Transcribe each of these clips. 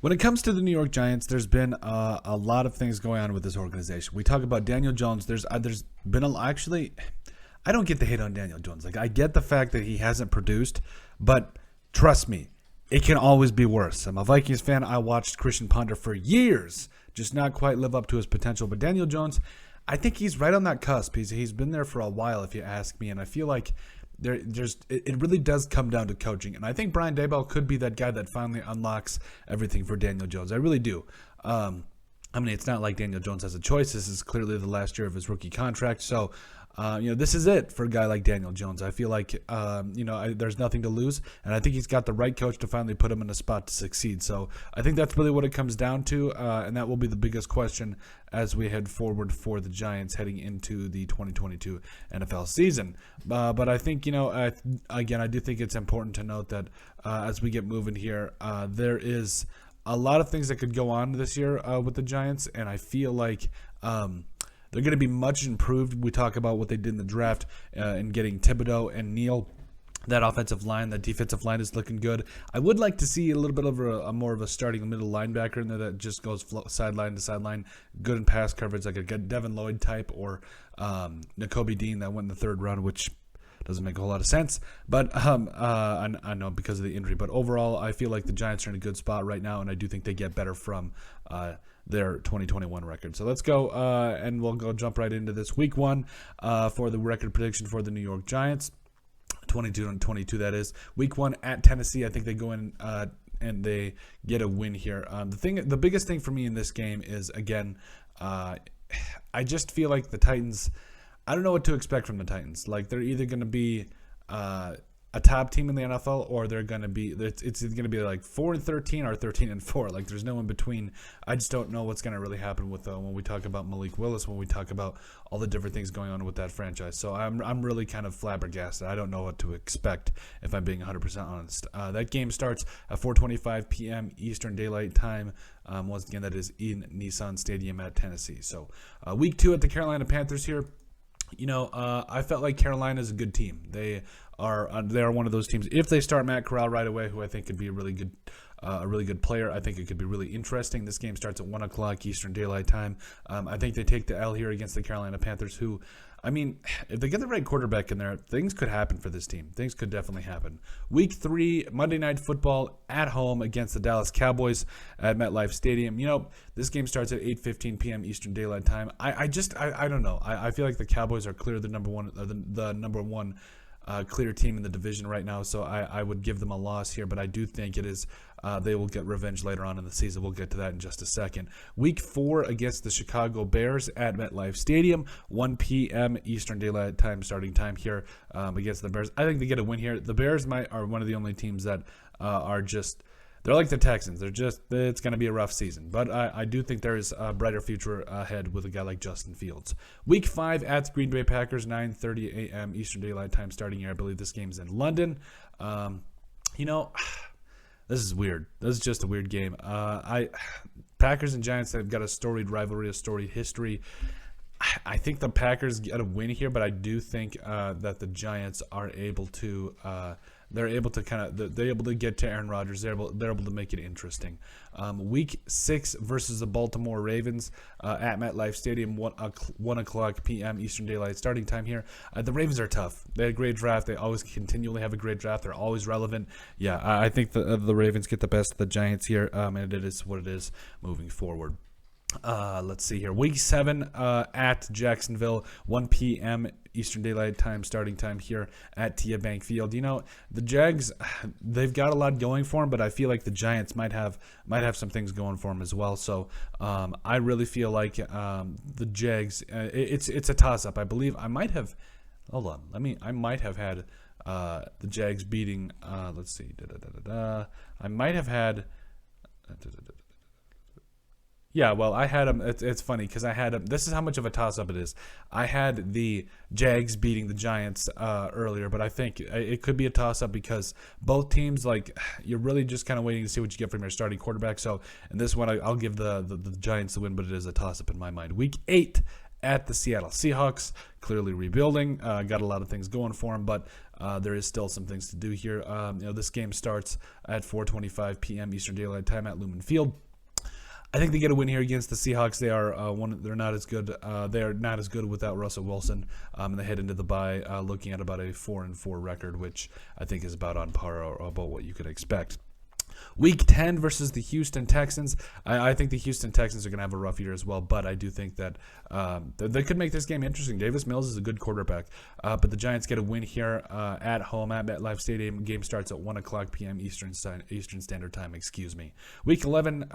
When it comes to the New York Giants, there's been a lot of things going on with this organization. We talk about Daniel Jones. There's been actually, I don't get the hate on Daniel Jones. Like, I get the fact that he hasn't produced, but trust me, it can always be worse. I'm a Vikings fan. I watched Christian Ponder for years, just not quite live up to his potential. But Daniel Jones, I think he's right on that cusp. He's been there for a while, if you ask me, and I feel like it really does come down to coaching. And I think Brian Daboll could be that guy that finally unlocks everything for Daniel Jones. I really do. I mean, it's not like Daniel Jones has a choice. This is clearly the last year of his rookie contract. So, this is it for a guy like Daniel Jones. I feel like, there's nothing to lose. And I think he's got the right coach to finally put him in a spot to succeed. So I think that's really what it comes down to. And that will be the biggest question as we head forward for the Giants heading into the 2022 NFL season. But I think, again, I do think it's important to note that as we get moving here, there is a lot of things that could go on this year with the Giants, and I feel like they're going to be much improved. We talk about what they did in the draft in getting Thibodeau and Neal. That offensive line, that defensive line is looking good. I would like to see a little bit of a more of a starting middle linebacker in there that just goes sideline to sideline, good in pass coverage, like a Devin Lloyd type or Nakobe Dean that went in the third round, which doesn't make a whole lot of sense, but I know because of the injury. But overall, I feel like the Giants are in a good spot right now, and I do think they get better from their 2021 record. So let's go, and we'll go jump right into this week one for the record prediction for the New York Giants. 22-22, that is. Week one at Tennessee, I think they go in and they get a win here. The biggest thing for me in this game is, again, I just feel like the Titans, I don't know what to expect from the Titans. Like, they're either going to be a top team in the NFL, or they're going to be, it's going to be like 4-13 or 13-4. Like, there's no in between. I just don't know what's going to really happen with when we talk about Malik Willis, when we talk about all the different things going on with that franchise. So I'm really kind of flabbergasted. I don't know what to expect, if I'm being 100% honest. That game starts at 4:25 p.m. Eastern Daylight Time. Once again, that is in Nissan Stadium at Tennessee. So week two at the Carolina Panthers here. I felt like Carolina is a good team. They are one of those teams. If they start Matt Corral right away, who I think could be a really good player, I think it could be really interesting. This game starts at 1 o'clock Eastern Daylight Time. I think they take the L here against the Carolina Panthers, who, I mean, if they get the right quarterback in there, things could happen for this team. Things could definitely happen. Week 3, Monday Night Football at home against the Dallas Cowboys at MetLife Stadium. This game starts at 8:15 p.m. Eastern Daylight Time. I don't know. I feel like the Cowboys are clear the number one clear team in the division right now, so I would give them a loss here, but I do think it is they will get revenge later on in the season. We'll get to that in just a second. Week 4 against the Chicago Bears at MetLife Stadium, 1 p.m. Eastern Daylight Time starting time here against the Bears. I think they get a win here. The Bears are one of the only teams that are just, they're like the Texans. It's going to be a rough season. But I do think there is a brighter future ahead with a guy like Justin Fields. Week 5 at the Green Bay Packers, 9:30 a.m. Eastern Daylight Time starting here. I believe this game's in London. This is weird. This is just a weird game. Packers and Giants have got a storied rivalry, a storied history. I think the Packers get a win here, but I do think that the Giants are able to they're able to get to Aaron Rodgers. They're able to make it interesting. Week 6 versus the Baltimore Ravens at MetLife Stadium, 1 o'clock p.m. Eastern Daylight starting time here. The Ravens are tough. They had a great draft. They always continually have a great draft. They're always relevant. Yeah, I think the Ravens get the best of the Giants here, and it is what it is moving forward. Let's see here. Week 7 at Jacksonville, 1 p.m. Eastern Daylight Time starting time here at TIAA Bank Field. The Jags, they've got a lot going for them, but I feel like the Giants might have some things going for them as well. So I really feel like the Jags, it's a toss-up. I believe I might have, hold on, I might have had the Jags beating, let's see, I might have had, yeah, well, I had them. It's funny because I had them. This is how much of a toss-up it is. I had the Jags beating the Giants earlier, but I think it could be a toss-up because both teams, like, you're really just kind of waiting to see what you get from your starting quarterback. So in this one, I'll give the Giants the win, but it is a toss-up in my mind. Week 8 at the Seattle Seahawks. Clearly rebuilding, got a lot of things going for them, but there is still some things to do here. This game starts at 4:25 p.m. Eastern Daylight Time at Lumen Field. I think they get a win here against the Seahawks. They are they're not as good. They are not as good without Russell Wilson. And they head into the bye looking at about a 4-4 record, which I think is about on par or about what you could expect. Week 10 versus the Houston Texans. I think the Houston Texans are going to have a rough year as well, but I do think that they could make this game interesting. Davis Mills is a good quarterback, but the Giants get a win here at home at MetLife Stadium. Game starts at 1 o'clock p.m. Eastern Standard Time. Week 11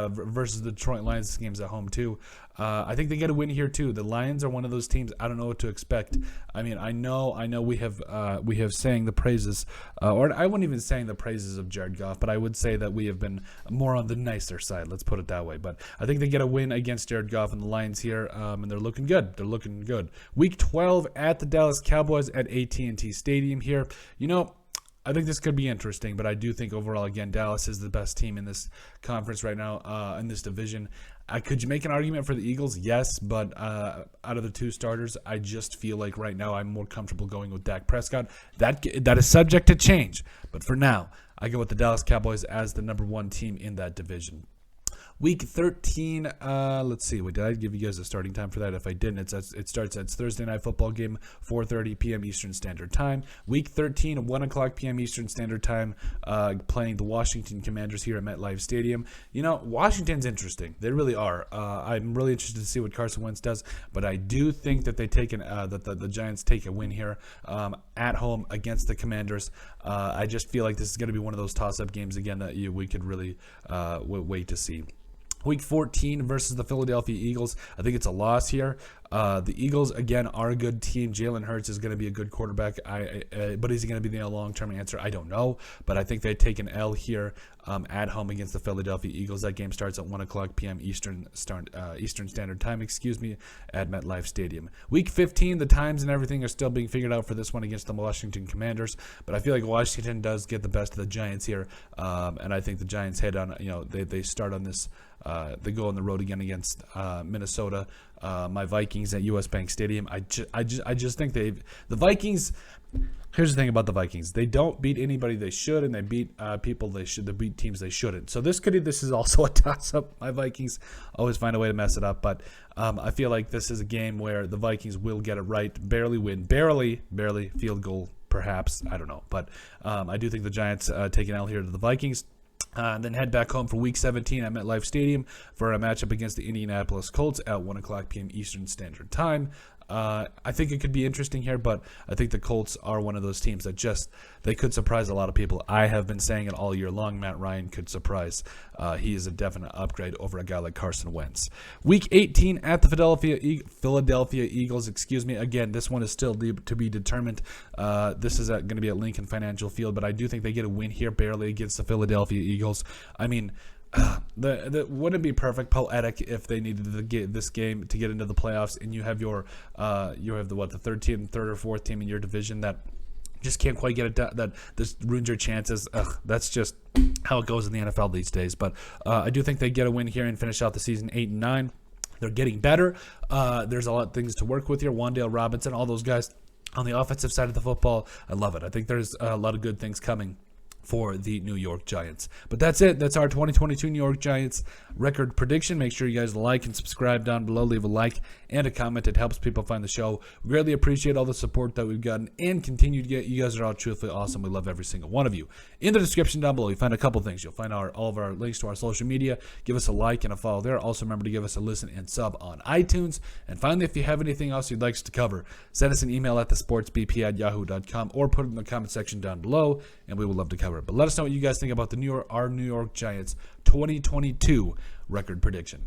versus the Detroit Lions. This game's at home too. I think they get a win here too. The Lions are one of those teams. I don't know what to expect. I mean, I know we have sang the praises, or I wouldn't even sang the praises of Jared Goff, but I would say that we have been more on the nicer side. Let's put it that way. But I think they get a win against Jared Goff and the Lions here, and they're looking good. They're looking good. Week 12 at the Dallas Cowboys at AT&T Stadium here. I think this could be interesting, but I do think overall, again, Dallas is the best team in this conference right now, in this division. Could you make an argument for the Eagles? Yes, but out of the two starters, I just feel like right now I'm more comfortable going with Dak Prescott. That is subject to change, but for now, I go with the Dallas Cowboys as the number one team in that division. Week 13, let's see. Did I give you guys a starting time for that? If I didn't, it's Thursday Night Football game, 4:30 p.m. Eastern Standard Time. Week 13, 1 o'clock p.m. Eastern Standard Time, playing the Washington Commanders here at MetLife Stadium. Washington's interesting. They really are. I'm really interested to see what Carson Wentz does, but I do think that the Giants take a win here at home against the Commanders. I just feel like this is going to be one of those toss-up games again that we could really wait to see. Week 14 versus the Philadelphia Eagles. I think it's a loss here. The Eagles, again, are a good team. Jalen Hurts is going to be a good quarterback, but is he going to be the long-term answer? I don't know, but I think they take an L here at home against the Philadelphia Eagles. That game starts at 1 o'clock p.m. Eastern Standard Time, at MetLife Stadium. Week 15, the times and everything are still being figured out for this one against the Washington Commanders, but I feel like Washington does get the best of the Giants here, and I think the Giants head on, they start on this, they go on the road again against Minnesota. My Vikings at US Bank Stadium. I just think the Vikings. Here's the thing about the Vikings: they don't beat anybody they should, and they beat people they should. They beat teams they shouldn't. So this is also a toss-up. My Vikings always find a way to mess it up, but I feel like this is a game where the Vikings will get it right, barely win, barely field goal, perhaps. I don't know, but I do think the Giants take an L here to the Vikings. And then head back home for Week 17 at MetLife Stadium for a matchup against the Indianapolis Colts at 1 o'clock p.m. Eastern Standard Time. I think it could be interesting here, but I think the Colts are one of those teams that they could surprise a lot of people. I have been saying it all year long. Matt Ryan could surprise. He is a definite upgrade over a guy like Carson Wentz. Week 18 at the Philadelphia Eagles. Again, this one is still to be determined. This is going to be at Lincoln Financial Field, but I do think they get a win here barely against the Philadelphia Eagles. I mean, wouldn't it be perfect, poetic, if they needed to get this game to get into the playoffs, and you have the third or fourth team in your division that just can't quite get it done, that this ruins your chances. That's just how it goes in the NFL these days. But I do think they get a win here and finish out the season 8-9. They're getting better. There's a lot of things to work with here. Wan'Dale Robinson, all those guys on the offensive side of the football. I love it. I think there's a lot of good things coming for the New York Giants. But that's it. That's our 2022 New York Giants record prediction. Make sure you guys like and subscribe down below. Leave a like and a comment. It helps people find the show. We greatly appreciate all the support that we've gotten and continue to get. You guys are all truthfully awesome. We love every single one of you. In the description down below, you find a couple things. You'll find all of our links to our social media. Give us a like and a follow there. Also remember to give us a listen and sub on iTunes. And finally, if you have anything else you'd like us to cover, send us an email at thesportsbp@yahoo.com or put it in the comment section down below, and we would love to cover it. But let us know what you guys think about our New York Giants 2022 record prediction.